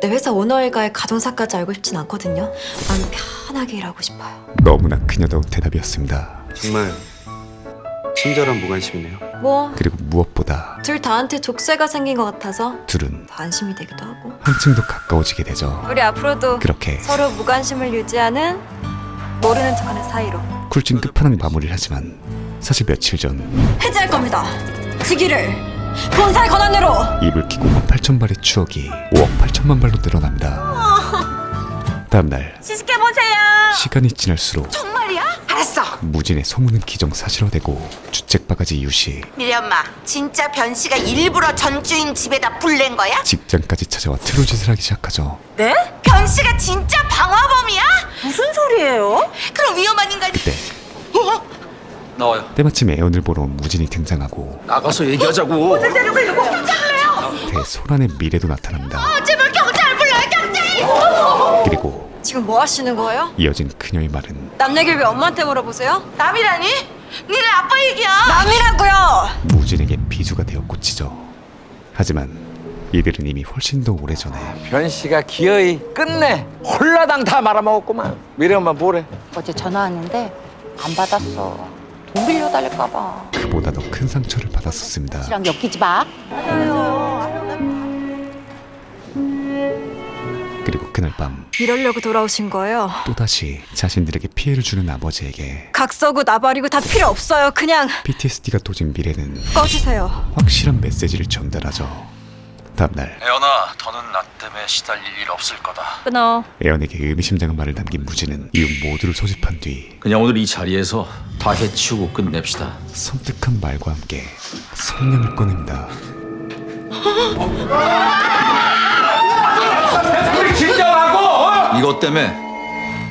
내 회사 오너 일가의 가정사까지 알고 싶진 않거든요. 난 편하게 일하고 싶어요. 너무나 그녀다운 대답이었습니다. 정말 친절한 무관심이네요. 뭐 그리고 무엇보다 둘 다한테 족쇄가 생긴 것 같아서 둘은 더 안심이 되기도 하고. 한층 더 가까워지게 되죠. 우리 앞으로도 그렇게 서로 무관심을 유지하는 모르는 척하는 사이로 쿨진 끝판왕 마무리를 하지만 사실 며칠 전 해제할 겁니다. 직위를 본사의 권한으로. 입을 키고 5만 8천 발의 추억이 5억 8천만 발로 늘어납니다. 다음날 시식해보세요. 시간이 지날수록 정말이야? 알았어. 무진의 소문은 기정사실화되고 주책바가지 이웃이 미래 엄마, 진짜 변 씨가 일부러 전주인 집에다 불 낸 거야? 직장까지 찾아와 트롤짓을 하기 시작하죠. 네? 변 씨가 진짜 방화범이야? 무슨 소리예요? 그럼 위험한 인간. 그때 나와요. 때마침 애언을 보러 온 무진이 등장하고 나가서 얘기하자고. 대소란의 미래도 나타납니다. 제발 경찰 불러요, 경찰! 그리고 지금 뭐 하시는 거예요? 이어진 그녀의 말은 남 얘기를 왜 엄마한테 물어보세요? 남이라니? 니네 아빠 얘기야. 남이라고요. 무진에게 비수가 되어 꽂히죠. 하지만 이들은 이미 훨씬 더 오래전에 변 씨가 기어이 끝내 홀라당 다 말아먹었구만. 미래 엄마 뭐래? 어제 전화 왔는데 안 받았어. 돈 빌려달랄까봐. 그보다 더 큰 상처를 받았었습니다. 씨랑 엮이지 마. 그리고 그날 밤 이러려고 돌아오신 거예요? 또다시 자신들에게 피해를 주는 아버지에게 각서고 나발이고 다 필요 없어요. 그냥 PTSD가 도진 미래는 꺼지세요. 확실한 메시지를 전달하죠. 다음날 애연아, 더는 나 때문에 시달릴 일 없을 거다. 끊어. 애연에게 의미심장한 말을 남긴 무진은 이후 모두를 소집한 뒤 그냥 오늘 이 자리에서 다 해치우고 끝냅시다. 섬뜩한 말과 함께 성냥을 꺼냅니다. 진정하고! 이것 때문에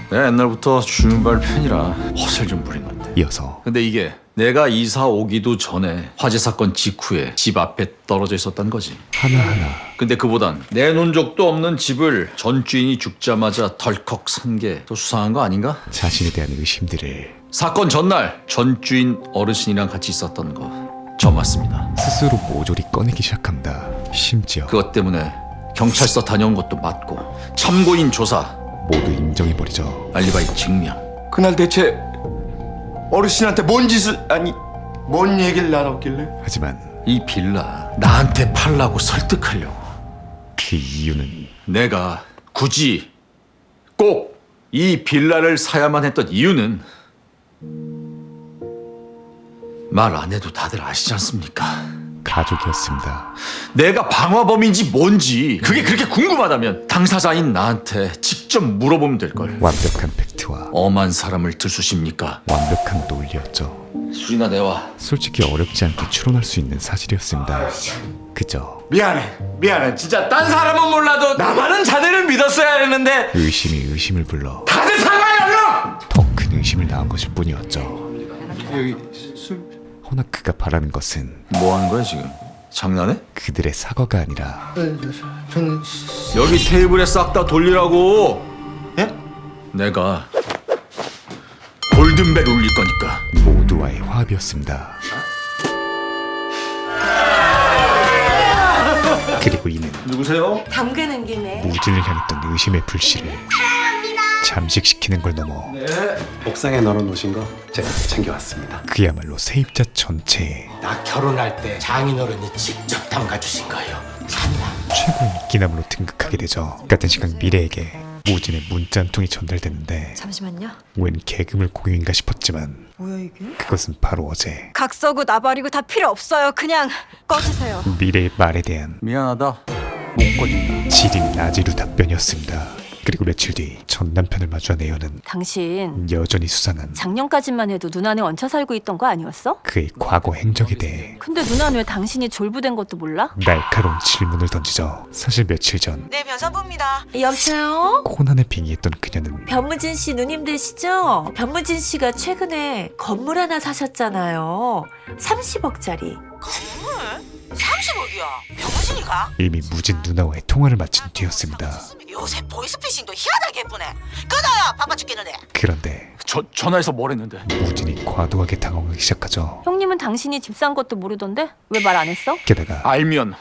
내가 옛날부터 주민발 팬이라 허슬 좀 부린 건데. 이어서 근데 이게 내가 이사 오기도 전에 화재 사건 직후에 집 앞에 떨어져 있었던 거지. 하나하나 근데 그보단 내놓은 적도 없는 집을 전 주인이 죽자마자 덜컥 산 게 더 수상한 거 아닌가? 자신에 대한 의심들을 사건 전날 전 주인 어르신이랑 같이 있었던 거 저 맞습니다. 스스로 모조리 꺼내기 시작합니다. 심지어 그것 때문에 경찰서 다녀온 것도 맞고 참고인 조사, 모두 인정해버리죠. 알리바이 증명. 그날 대체 어르신한테 뭔 짓을 아니 뭔 얘기를 나눴길래? 하지만 이 빌라 나한테 팔라고 설득하려고. 그 이유는 내가 굳이 꼭 이 빌라를 사야만 했던 이유는 말 안 해도 다들 아시지 않습니까? 가족이었습니다. 내가 방화범인지 뭔지 그게 그렇게 궁금하다면 당사자인 나한테 직접 물어보면 될걸. 완벽한 팩트와 엄한 사람을 들쑤십니까? 완벽한 논리였죠. 술이나 내와. 솔직히 어렵지 않게 추론할 수 있는 사실이었습니다. 그저 미안해 진짜 딴 사람은 몰라도 나만은 자네를 믿었어야 했는데 의심이 의심을 불러 다들 사과해 얼른! 더 큰 의심을 낳은 것일 뿐이었죠. 여기 술 허나 그가 바라는 것은 뭐 하는 거야 지금? 장난해? 그들의 사과가 아니라 저는 여기 테이블에 싹 다 돌리라고. 예? 내가 골든벨 울릴 거니까. 모두와의 화합이었습니다. 그리고 이는 누구세요? 담그는 김에 무진을 향했던 의심의 불씨를 잠식시키는 걸 넘어 옥상에 널어놓으신 거 제가 챙겨왔습니다. 그야말로 세입자 전체에 나 결혼할 때 장인어른이 직접 담가주신 거예요. 최고의 미끼나무로 등극하게 되죠. 같은 시각 미래에게 무진의 문자 한 통이 전달되는데 잠시만요. 웬 개그물 공유인가 싶었지만 뭐야 이게? 그것은 바로 어제 각 써고 나 버리고 다 필요 없어요. 그냥 꺼지세요. 미래의 말에 대한 미안하다. 못 꺼진다. 지린 나지루 답변이었습니다. 그리고 며칠 뒤 전 남편을 마주한 애연은 당신 여전히 수상한 작년까지만 해도 누나네 얹혀 살고 있던 거 아니었어? 그의 과거 행적에 대해 근데 누나는 왜 당신이 졸부된 것도 몰라? 날카로운 질문을 던지죠. 사실 며칠 전 네 변사부입니다. 여보세요? 코난에 빙의했던 그녀는 변무진 씨 누님 되시죠? 변무진 씨가 최근에 건물 하나 사셨잖아요. 30억짜리. 건물? 30억이야. 병무진이가? 이미 무진 누나와의 통화를 마친 뒤였습니다. 요새 보이스피싱도 희한하게 예쁘네. 끊어요. 바빠 죽겠는데. 그런데 전화해서 뭘 했는데? 무진이 과도하게 당황하기 시작하죠. 형님은 당신이 집 산 것도 모르던데? 왜 말 안 했어? 게다가 알면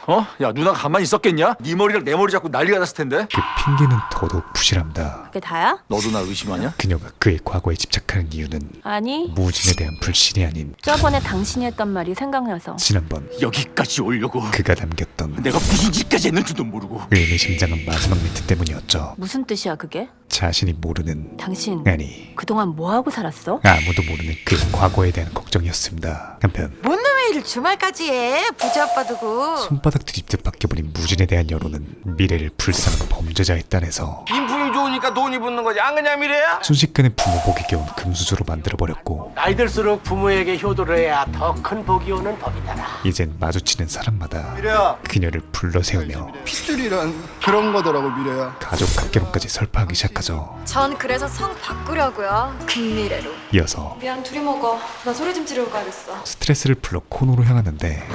야 누나 가만히 있었겠냐? 네 머리랑 내 머리 잡고 난리가 났을 텐데. 그 핑계는 더더욱 부실합니다. 그게 다야? 너도 나 의심하냐? 그녀가 그의 과거에 집착하는 이유는 아니, 무진에 대한 불신이 아닌 저번에 당신이 했던 말이 생각나서. 지난번 여기까지 오려고 그가 남겼던 내가 무슨 짓까지 했는지도 모르고. 의미심장한 마지막 멘트 때문이었죠. 무슨 뜻이야 그게? 자신이 모르는 당신 아니 그동안 뭐하고 살았어? 아무도 모르는 그의 과거에 대한 걱정이었습니다. 한편 뭔 놈의 일을 주말까지 해? 부자 아빠 두고. 손바닥 뒤집듯 바뀌어버린 무진에 대한 여론은 미래를 불쌍한 범죄자에 딴해서 인품이 좋으니까 돈이 붙는 거지 안 그냥 미래야? 순식간에 부모 복이 겨운 금수저로 만들어버렸고 나이 들수록 부모에게 효도를 해야 더 큰 복이 오는 법이다. 이젠 마주치는 사람마다 미래야 그녀를 불러세우며 핏줄이란 그런 거더라고 미래야. 가족 각계론까지 설파하기 시작하죠. 전 그래서 성 바꾸려고요. 금미래로. 이어서 미안, 둘이 먹어. 나 소리 좀 지르고 가겠어. 스트레스를 풀러 코너로 향하는데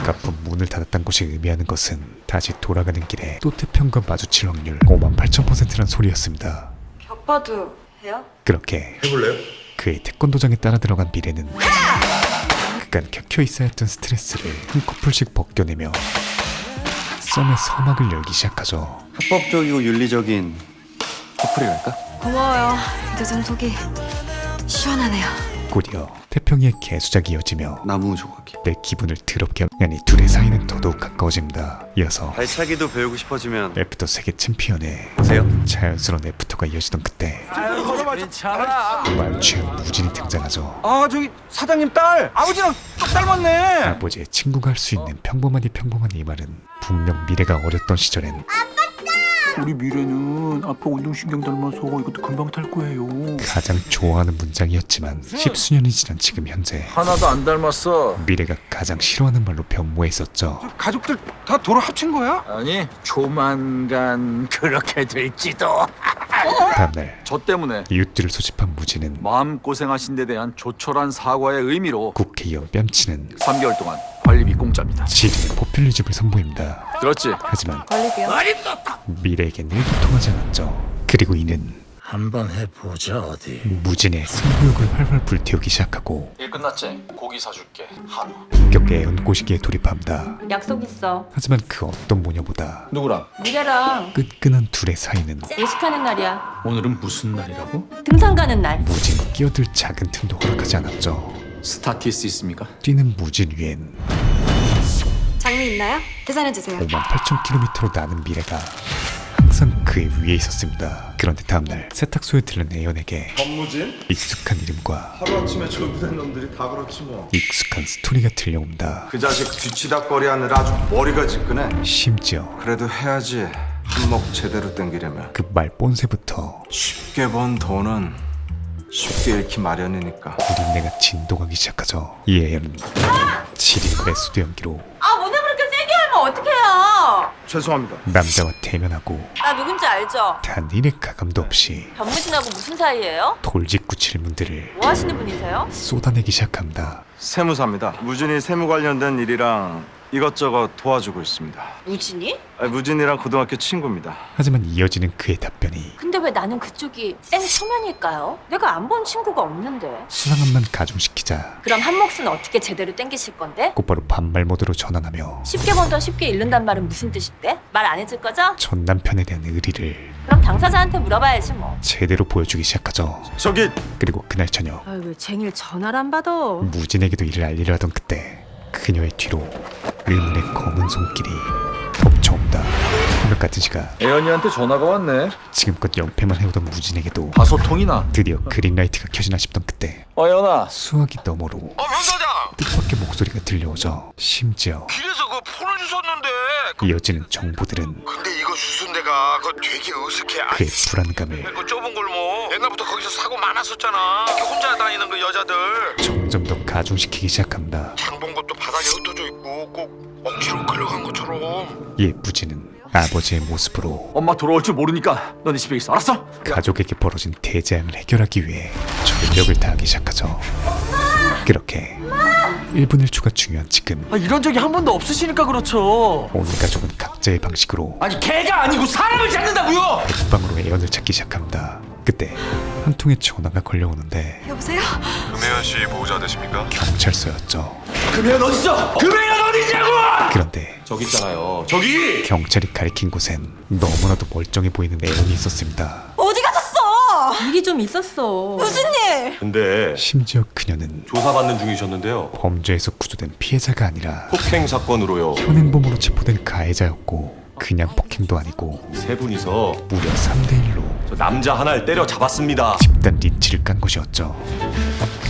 가쁜 문을 닫았다는 것이 의미하는 것은 다시 돌아가는 길에 또 태평과 마주칠 확률 58,000%란 소리였습니다. 벽봐도 해요? 그렇게 해볼래요? 그의 태권도장에 따라 들어간 미래는 그간 켜켜 있어야 했던 스트레스를 한 커플씩 벗겨내며 썸의 서막을 열기 시작하죠. 합법적이고 윤리적인 커플이랄까? 고마워요. 이제 좀 속이 시원하네요. 곧이어 태평이의 개수작이 이어지며 나무 조각이. 내 기분을 더럽게 하니 둘의 사이는 더더욱 가까워집니다. 이어서 발차기도 배우고 싶어지면 애프터 세계 챔피언의 보세요. 자연스러운 애프터가 이어지던 그때 말 취한 무진이 등장하죠. 아 저기 사장님 딸 아버지랑 똑 닮았네. 아버지의 친구가 할 수 있는 평범하니 이 말은 분명 미래가 어렸던 시절엔 우리 미래는 아빠 운동신경 닮아서 이것도 금방 탈 거예요. 가장 좋아하는 문장이었지만 십수년이 지난 지금 현재 하나도 안 닮았어. 미래가 가장 싫어하는 말로 변모해 있었죠. 가족들 다 돌아 합친 거야? 아니 조만간 그렇게 될지도. 다음날 저 때문에 이웃들을 소집한 무진은 마음고생하신 데 대한 조촐한 사과의 의미로 국회의원 뺨치는 3개월 동안 관리비 공짜입니다. 지리는 포퓰리즘을 선보입니다. 들었지? 하지만 관리비요? 미래에겐 일도 통하지 않았죠. 그리고 이는 한번 해보자 어디. 무진의 승부욕을 활활 불태우기 시작하고 일 끝났지? 고기 사줄게. 한우. 본격의 애연꼬시기에 돌입합니다. 약속 있어. 하지만 그 어떤 모녀보다 누구랑? 미래랑 끈끈한 둘의 사이는 외식하는 날이야. 오늘은 무슨 날이라고? 등산 가는 날. 무진이 끼어들 작은 틈도 허락하지 않았죠. 스타티스 있습니까? 뛰는 무진 위엔 장미 있나요? 계산해주세요. 58,000km로 나는 미래가 항상 그의 위에 있었습니다. 그런데 다음날 세탁소에 들른 애연에게 법무진? 익숙한 이름과 하루아침에 졸부된 놈들이 다 그렇지 뭐. 익숙한 스토리가 들려옵니다. 그 자식 뒤치다거리 하느라 아주 머리가 지끈해. 심지어 그래도 해야지. 한몫 제대로 땡기려면 그 말 본새부터 쉽게 번 돈은 쉽게 잃기 마련이니까. 구린내가 진동하기 시작하죠. 이 애연은 지리의 메소드 연기로 아, 오늘 그렇게 세게 하면 어떡해요? 죄송합니다. 남자와 대면하고 나 누군지 알죠? 단 일의 가감도 없이 변무진하고 무슨 사이예요? 돌직구 질문들을 뭐 하시는 분이세요? 쏟아내기 시작합니다. 세무사입니다. 무진이 세무 관련된 일이랑 이것저것 도와주고 있습니다. 무진이? 무진이랑 고등학교 친구입니다. 하지만 이어지는 그의 답변이 근데 왜 나는 그쪽이 생 초면일까요? 내가 안 본 친구가 없는데. 수상함만 가중시키자 그럼 한 몫은 어떻게 제대로 땡기실 건데? 곧바로 반말 모드로 전환하며 쉽게 번 돈 쉽게 잃는단 말은 무슨 뜻인데? 말 안 해줄 거죠? 전 남편에 대한 의리를 그럼 당사자한테 물어봐야지 뭐. 제대로 보여주기 시작하죠. 저기 그리고 그날 저녁 아유, 왜 쟁일 전화를 안 받아? 무진에게도 이를 알리려 하던 그때 그녀의 뒤로 의문의 검은 손길이 덮쳐온다. 한몇 같은 시각 애연이한테 전화가 왔네. 지금껏 연패만 해오던 무진에게도 다소 통이나. 드디어 그린라이트가 켜지나 싶던 그때 연아. 수화기 너머로 변사장 뜻밖의 목소리가 들려오죠. 심지어 길에서 그 폰을 주웠는데. 이어지는 정보들은 근데 이거 주순 데가 그거 되게 어색해. 그의 불안감을 그 좁은 골목 옛날부터 거기서 사고 많았었잖아. 이렇게 혼자 다니는 그 여자들. 점점 더 가중시키기 시작합니다. 장본 것도 바닥에 흩어져 있고 꼭 억지로 끌려간 것처럼. 이 무진은 아버지의 모습으로 엄마 돌아올 줄 모르니까 너네 집에 있어. 알았어? 가족에게 벌어진 대재앙을 해결하기 위해 전력을 다하기 시작하죠. 그렇게 1분 1초가 중요한 지금 아, 이런 적이 한 번도 없으시니까 그렇죠. 온 가족은 각자의 방식으로 아니 개가 아니고 사람을 찾는다고요. 백방으로 애연을 찾기 시작합니다. 그때 한 통의 전화가 걸려오는데 여보세요? 금혜연 씨 보호자 되십니까? 경찰서였죠. 금혜연 어딨어? 금혜연 어디냐고? 그런데 저기 있잖아요. 저기. 경찰이 가리킨 곳엔 너무나도 멀쩡해 보이는 애연이 있었습니다. 어디 가셨어? 일이 좀 있었어. 무슨 일? 근데 심지어 그녀는 조사받는 중이셨는데요. 범죄에서 구조된 피해자가 아니라 폭행 사건으로요. 현행범으로 체포된 가해자였고 그냥 폭행도 아니고 세 분이서 무려 3대1로 저 남자 하나를 때려 잡았습니다. 집단 린치를 깐 것이었죠.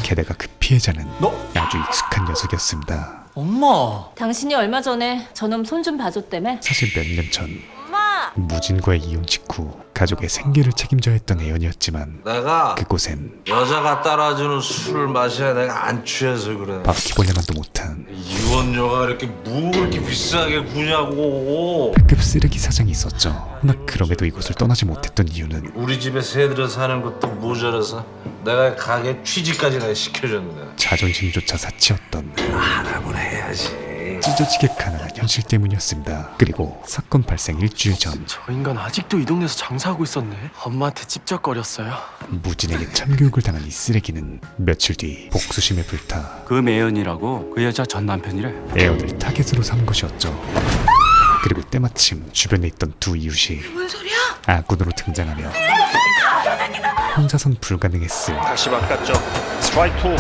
게다가 그 피해자는 아주 익숙한 녀석이었습니다. 엄마. 당신이 얼마 전에 저놈 손 좀 봐줬다며? 사실 몇 년 전 엄마! 무진과의 이혼 직후 가족의 생계를 책임져야 했던 애연이었지만 내가 그곳엔 여자가 따라주는 술을 마셔야 내가 안 취해서 그래. 바퀴벌레만도 못한 이원녀가 이렇게 뭐 그렇게 비싸게 구냐고. B급 쓰레기 사장이 있었죠. 하나 그럼에도 이곳을 떠나지 못했던 이유는 우리 집에 새들어 사는 것도 모자라서 내가 가게 취직까지 시켜줬는데. 자존심조차 사치였던 하라고 해야지. 찢어지게 가난한 현실 때문이었습니다. 그리고 사건 발생 일주일 전 저 인간 아직도 이 동네에서 장사하고 있었네. 엄마한테 찝쩍거렸어요. 무진에게 참교육을 당한 이 쓰레기는 며칠 뒤 복수심에 불타 그 매연이라고 그 여자 전 남편이래. 애연을 타겟으로 삼은 것이었죠. 그리고 때마침 주변에 있던 두 이웃이 뭔 소리야? 아군으로 등장하며 혼자선 불가능했을 다시 바꿨죠. 스트라이크 투.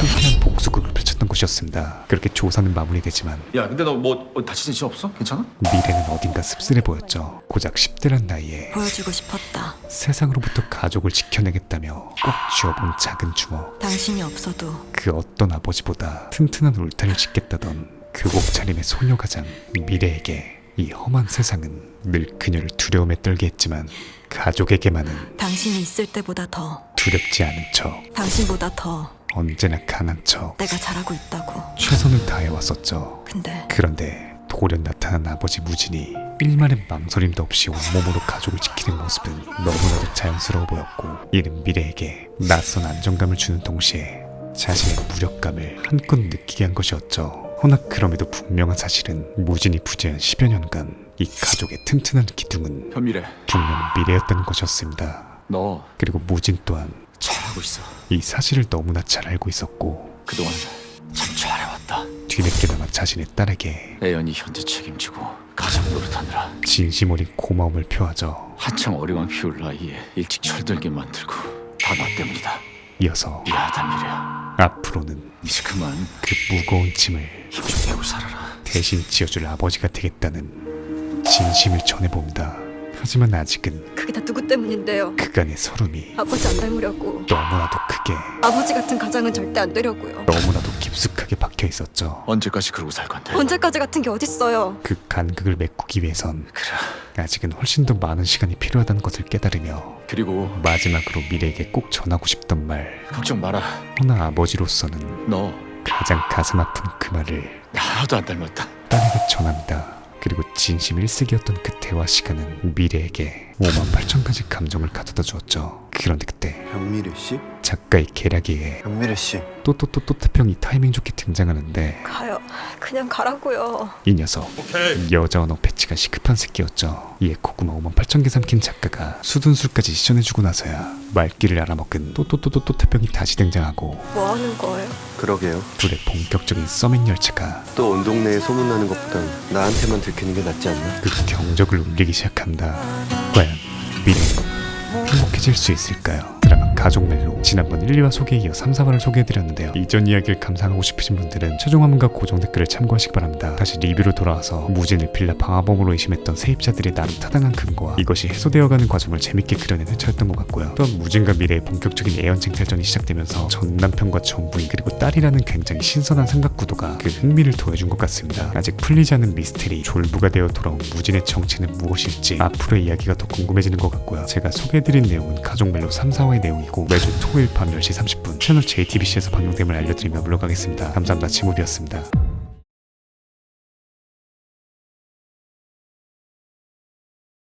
통쾌한 복수극을 펼쳤던 곳이었습니다. 그렇게 조사는 마무리되지만 야, 근데 너 뭐 다치는 일 없어? 괜찮아? 미래는 어딘가 씁쓸해 보였죠. 고작 10대란 나이에 보여주고 싶었다. 세상으로부터 가족을 지켜내겠다며 꼭 쥐어본 작은 주먹. 당신이 없어도 그 어떤 아버지보다 튼튼한 울타리를 짓겠다던 교복 차림의 소녀가장 미래에게 이 험한 세상은 늘 그녀를 두려움에 떨게 했지만 가족에게만은 당신이 있을 때보다 더, 두렵지 않은 척, 당신보다 더 언제나 강한 척 내가 잘하고 있다고. 최선을 다해왔었죠. 근데 그런데 돌연 나타난 아버지 무진이 일말의 망설임도 없이 온몸으로 가족을 지키는 모습은 너무나도 자연스러워 보였고, 이는 미래에게 낯선 안정감을 주는 동시에 자신의 무력감을 한껏 느끼게 한 것이었죠. 허나 그럼에도 분명한 사실은 무진이 부재한 10여 년간 이 가족의 튼튼한 기둥은 현미래, 분명 미래였다는 것이었습니다. 너 그리고 무진 또한 잘하고 있어. 이 사실을 너무나 잘 알고 있었고, 그동안 참 잘해왔다. 뒤늦게나마 자신의 딸에게 애연이 현재 책임지고 가장 노릇하느라 진심 어린 고마움을 표하죠. 한창 어리광 피울 나이에 일찍 철들게 만들고 다 나 때문이다. 이어서 미안하다 미래야. 앞으로는 이제 그만 그 무거운 짐을 힘 좀 내고 살아라. 대신 지어줄 아버지가 되겠다는 진심을 전해봅니다. 하지만 아직은 그게 다 누구 때문인데요? 그간의 서름이 아버지 안 닮으려고. 너무나도 크게, 아버지 같은 가장은 절대 안 되려고요. 너무나도 깊숙하게 박혀 있었죠. 언제까지 그러고 살 건데? 언제까지 같은 게 어딨어요. 그 간극을 메꾸기 위해선 그래. 아직은 훨씬 더 많은 시간이 필요하다는 것을 깨달으며 그리고 마지막으로 미래에게 꼭 전하고 싶던 말. 걱정 마라. 허나 아버지로서는 너 가장 가슴 아픈 그 말을 하나도 안 닮았다. 딸에게 전합니다. 그리고 진심 일색이었던 그 대화 시간은 미래에게 58,000가지 감정을 가져다 주었죠. 그런데 그때 현미래 씨? 작가의 계략에 의해 현미래 씨. 또 태평이 타이밍 좋게 등장하는데, 가요. 그냥 가라고요. 이 녀석 여자 언어 패치가 시급한 새끼였죠. 이에 고구마 58,000개 삼킨 작가가 수둔술까지 시전해주고 나서야 말귀를 알아먹은 또 태평이 다시 등장하고, 뭐 하는 거예요? 그러게요. 둘의 본격적인 서밍 열차가 또 온 동네에 소문나는 것보단 나한테만 들키는 게 낫지 않나? 그 경적을 울리기 시작합니다. 과연 미래는 행복해질 수 있을까요? 드라마 가족 멜로, 지난번 1, 2화 소개에 이어 3, 4화를 소개해드렸는데요. 이전 이야기를 감상하고 싶으신 분들은 최종 화면과 고정 댓글을 참고하시기 바랍니다. 다시 리뷰로 돌아와서 무진을 빌라 방화범으로 의심했던 세입자들의 나름 타당한 근거와 이것이 해소되어가는 과정을 재밌게 그려낸 회차였던 것 같고요. 또한 무진과 미래의 본격적인 애연 쟁탈전이 시작되면서 전 남편과 전 부인 그리고 딸이라는 굉장히 신선한 삼각 구도가 그 흥미를 더해준 것 같습니다. 아직 풀리지 않은 미스테리, 졸부가 되어 돌아온 무진의 정체는 무엇일지 앞으로의 이야기가 더 궁금해지는 것 같고요. 제가 소개해드린 내용은 가족 멜로 3, 4화의 내용이고 매주 토요일 밤 10시 30분 채널 JTBC에서 방영됨을 알려드리며 물러가겠습니다. 감사합니다. 지무비였습니다.